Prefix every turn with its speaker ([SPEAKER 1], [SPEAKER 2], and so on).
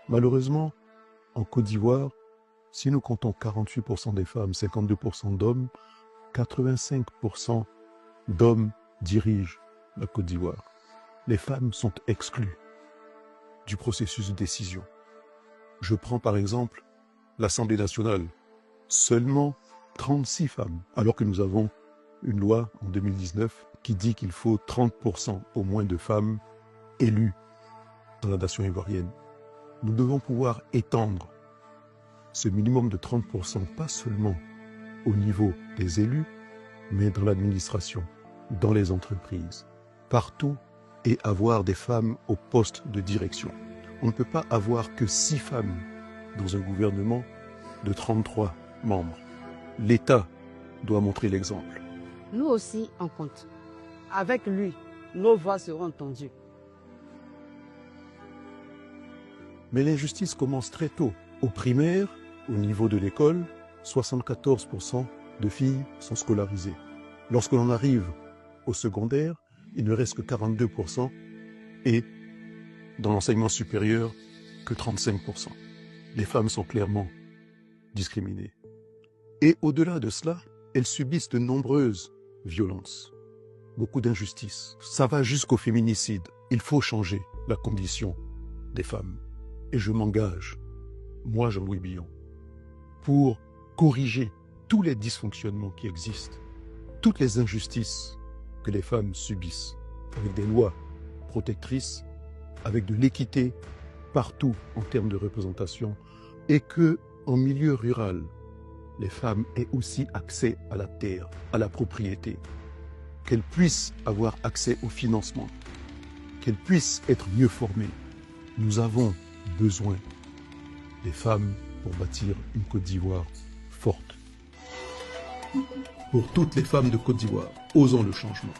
[SPEAKER 1] Malheureusement, en Côte d'Ivoire, si nous comptons 48% des femmes, 52% d'hommes, 85% d'hommes dirigent la Côte d'Ivoire. Les femmes sont exclues du processus de décision. Je prends par exemple l'Assemblée nationale. Seulement 36 femmes, alors que nous avons une loi en 2019 qui dit qu'il faut 30% au moins de femmes élues dans la nation ivoirienne. Nous devons pouvoir étendre ce minimum de 30%, pas seulement au niveau des élus, mais dans l'administration, dans les entreprises, partout, et avoir des femmes au poste de direction. On ne peut pas avoir que 6 femmes dans un gouvernement de 33 membres. L'État doit montrer l'exemple.
[SPEAKER 2] Nous aussi, on compte. Avec lui, nos voix seront entendues.
[SPEAKER 1] Mais l'injustice commence très tôt. Au primaire, au niveau de l'école, 74% de filles sont scolarisées. Lorsque l'on arrive au secondaire, il ne reste que 42% et dans l'enseignement supérieur, que 35%. Les femmes sont clairement discriminées. Et au-delà de cela, elles subissent de nombreuses violences, beaucoup d'injustices. Ça va jusqu'au féminicide. Il faut changer la condition des femmes. Et je m'engage, moi Jean-Louis Billon, pour corriger tous les dysfonctionnements qui existent, toutes les injustices que les femmes subissent, avec des lois protectrices, avec de l'équité partout en termes de représentation, et que en milieu rural, les femmes aient aussi accès à la terre, à la propriété, qu'elles puissent avoir accès au financement, qu'elles puissent être mieux formées. Nous avons besoin des femmes pour bâtir une Côte d'Ivoire forte. Pour toutes les femmes de Côte d'Ivoire, osons le changement.